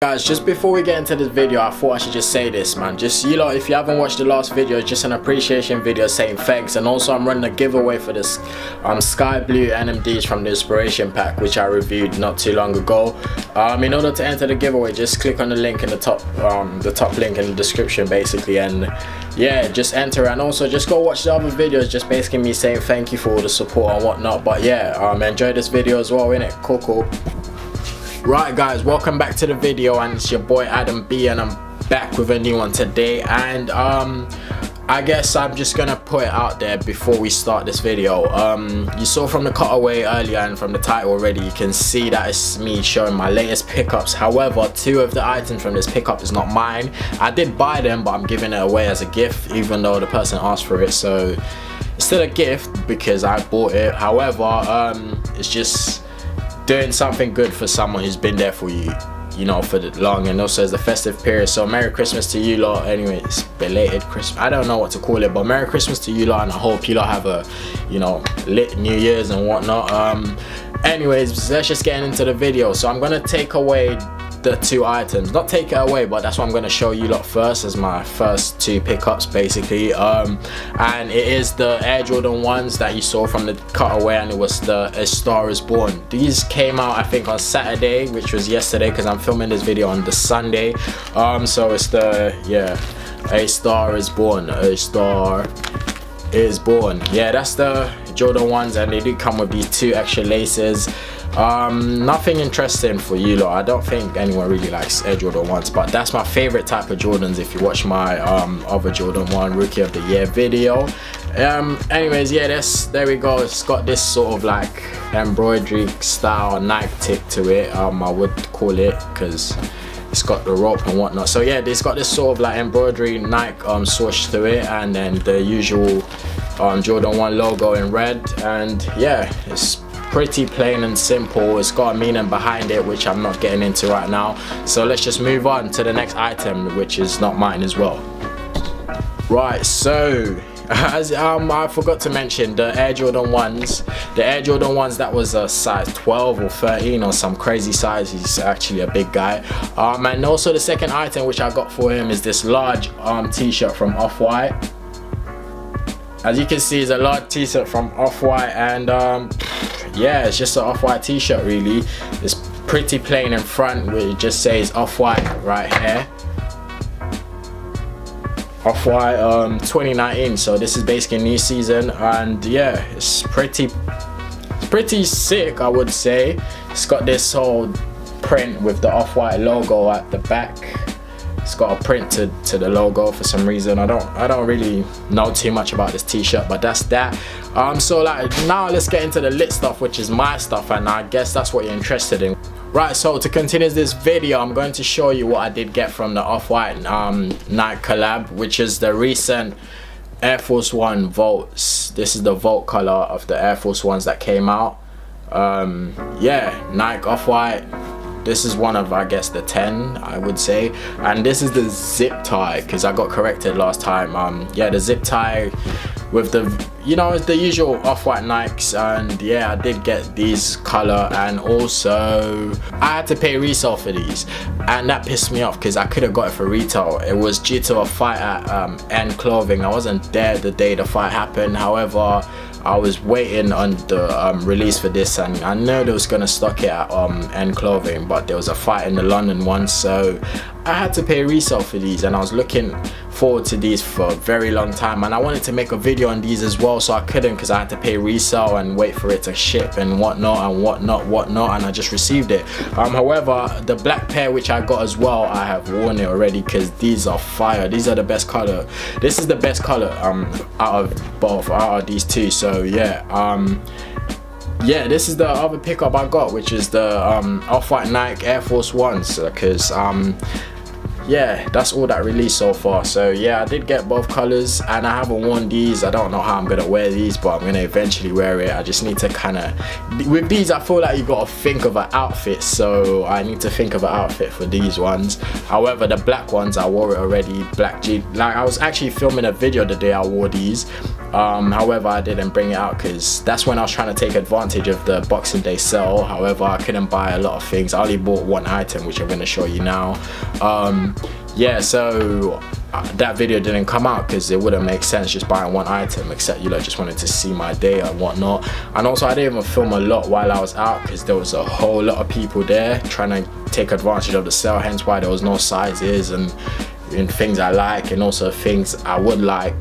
Guys, just before we get into this video, I thought I should just say this, man. Just, you know, if you haven't watched the last video, it's just an appreciation video saying thanks. And also I'm running a giveaway for this sky blue NMDs from the inspiration pack, which I reviewed not too long ago. In order to enter the giveaway, just click on the link in the top link in the description basically, and yeah, just enter. And also just go watch the other videos, just basically me saying thank you for all the support and whatnot. But yeah, enjoy this video as well, innit? Cool. Right guys, welcome back to the video, and it's your boy Adam B, and I'm back with a new one today. And I guess I'm just gonna put it out there before we start this video. You saw from the cutaway earlier and from the title already, you can see that it's me showing my latest pickups. However, two of the items from this pickup is not mine. I did buy them, but I'm giving it away as a gift, even though the person asked for it, so it's still a gift because I bought it. However, it's just doing something good for someone who's been there for you, you know, for the long, and also as the festive period. So Merry Christmas to you lot. Anyway, it's belated Christmas, I don't know what to call it, but Merry Christmas to you lot, and I hope you lot have a, you know, lit New Year's and whatnot. Anyways, let's just get into the video. So I'm gonna take away the two items, not take it away, but that's what I'm going to show you lot first as my first two pickups basically. And it is the Air Jordan 1s that you saw from the cutaway, and it was the A Star Is Born. These came out I think on Saturday, which was yesterday, because I'm filming this video on the Sunday. So it's the, yeah, A Star Is Born, A Star Is Born. Yeah, that's the Jordan 1s, and they do come with these two extra laces. Nothing interesting for you lot. I don't think anyone really likes Air Jordan 1s, but that's my favorite type of Jordans if you watch my other Jordan 1 Rookie of the Year video. Anyways, yeah, there we go. It's got this sort of like embroidery style Nike tip to it, I would call it, because it's got the rope and whatnot. So yeah, it's got this sort of like embroidery Nike swoosh to it, and then the usual Jordan 1 logo in red. And yeah, it's pretty plain and simple. It's got a meaning behind it, which I'm not getting into right now. So let's just move on to the next item, which is not mine as well. Right, so as I forgot to mention the Air Jordan 1s. The Air Jordan 1s that was a size 12 or 13 or some crazy size. He's actually a big guy. And also the second item which I got for him is this large t-shirt from Off-White. As you can see, it's a large t-shirt from Off-White, and yeah, it's just an Off-White t-shirt really. It's pretty plain in front, where it just says Off-White right here. Off-White 2019, so this is basically new season, and yeah, it's pretty sick, I would say. It's got this whole print with the Off-White logo at the back. It's got a print to the logo for some reason. I don't really know too much about this t-shirt, but that's that. So like now let's get into the lit stuff, which is my stuff, and I guess that's what you're interested in. Right, so to continue this video, I'm going to show you what I did get from the Off-White Nike collab, which is the recent Air Force One Volts. This is the Volt color of the Air Force Ones that came out. Yeah, Nike Off-White. This is one of, I guess, the 10, I would say. And this is the zip tie, because I got corrected last time. Yeah, the zip tie with the, you know, it's the usual Off-White Nikes. And yeah, I did get these color, and also I had to pay resale for these, and that pissed me off because I could have got it for retail. It was due to a fight at N Clothing. I wasn't there the day the fight happened. However, I was waiting on the release for this, and I know they was gonna stock it at N Clothing, but there was a fight in the London one, so I had to pay resale for these, and I was looking forward to these for a very long time, and I wanted to make a video on these as well, so I couldn't because I had to pay resale and wait for it to ship and whatnot, and I just received it. However, the black pair which I got as well, I have worn it already because these are fire. These are the best color. This is the best color out of these two. So yeah, yeah, this is the other pickup I got, which is the Off-White Nike Air Force Ones, because yeah, that's all that released so far. So yeah, I did get both colors, and I haven't worn these. I don't know how I'm gonna wear these, but I'm gonna eventually wear it. I just need to kind of, with these I feel like you gotta think of an outfit, so I need to think of an outfit for these ones. However, the black ones, I wore it already, black jean. Like, I was actually filming a video the day I wore these. However, I didn't bring it out because that's when I was trying to take advantage of the Boxing Day sale. However, I couldn't buy a lot of things. I only bought one item, which I'm going to show you now. Yeah, so that video didn't come out because it wouldn't make sense just buying one item, except you lot just wanted to see my day and whatnot. And also, I didn't even film a lot while I was out because there was a whole lot of people there trying to take advantage of the sale, hence why there was no sizes and things I like, and also things I would like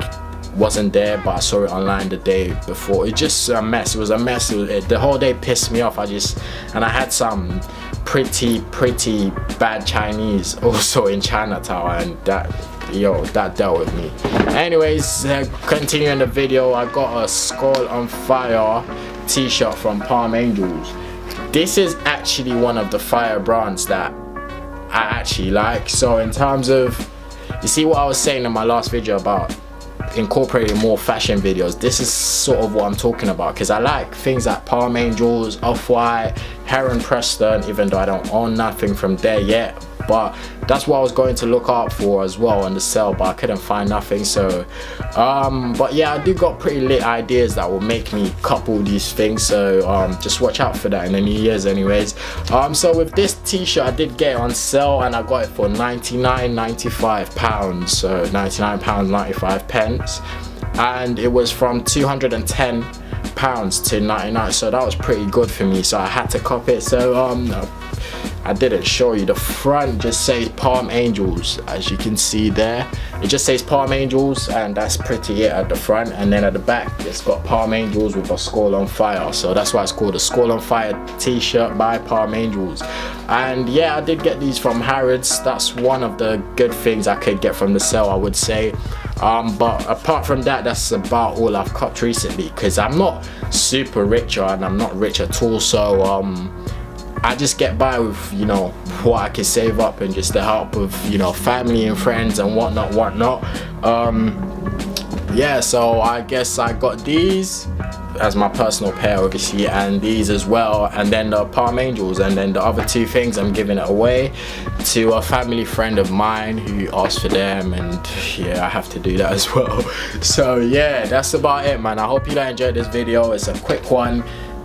wasn't there, but I saw it online the day before. It's just a mess. It was a mess. The whole day pissed me off. And I had some pretty bad Chinese also in Chinatown, and that dealt with me. Anyways, continuing the video, I got a Skull on Fire t-shirt from Palm Angels. This is actually one of the fire brands that I actually like. So in terms of, you see what I was saying in my last video about incorporating more fashion videos, this is sort of what I'm talking about, because I like things like Palm Angels, Off-White, Heron Preston, even though I don't own nothing from there yet. But that's what I was going to look out for as well on the sale, but I couldn't find nothing. So but yeah, I do got pretty lit ideas that will make me couple these things, so just watch out for that in the New Year's anyways. So with this t-shirt, I did get it on sale, and I got it for £99.95, so £99.95, and it was from £210 to 99, so that was pretty good for me, so I had to cop it. So I didn't show you, the front just says Palm Angels, as you can see there. It just says Palm Angels, and that's pretty it at the front, and then at the back it's got Palm Angels with a Skull on Fire, so that's why it's called a Skull on Fire t-shirt by Palm Angels. And yeah, I did get these from Harrods. That's one of the good things I could get from the sale, I would say. But apart from that, that's about all I've copped recently, because I'm not super rich, and I'm not rich at all, so I just get by with, you know, what I can save up, and just the help of, you know, family and friends and whatnot. Yeah, so I guess I got these as my personal pair, obviously, and these as well, and then the Palm Angels, and then the other two things I'm giving it away to a family friend of mine who asked for them, and yeah, I have to do that as well. So yeah, that's about it, man. I hope you guys enjoyed this video. It's a quick one,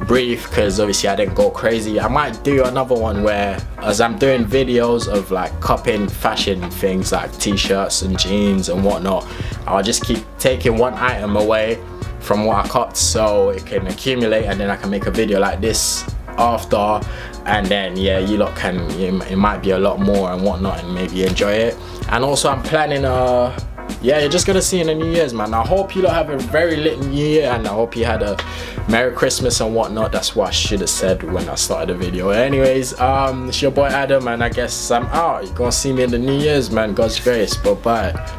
brief, because obviously I didn't go crazy. I might do another one where, as I'm doing videos of like copying fashion things like t-shirts and jeans and whatnot, I'll just keep taking one item away from what I copped, so it can accumulate, and then I can make a video like this after, and then yeah, you lot can, it might be a lot more and whatnot, and maybe enjoy it. And also I'm planning yeah, you're just gonna see in the New Year's, man. I hope you lot have a very lit New Year, and I hope you had a Merry Christmas and whatnot. That's what I should have said when I started the video. Anyways, it's your boy Adam, and I guess I'm out. You're gonna see me in the New Year's, man. God's grace. Bye bye.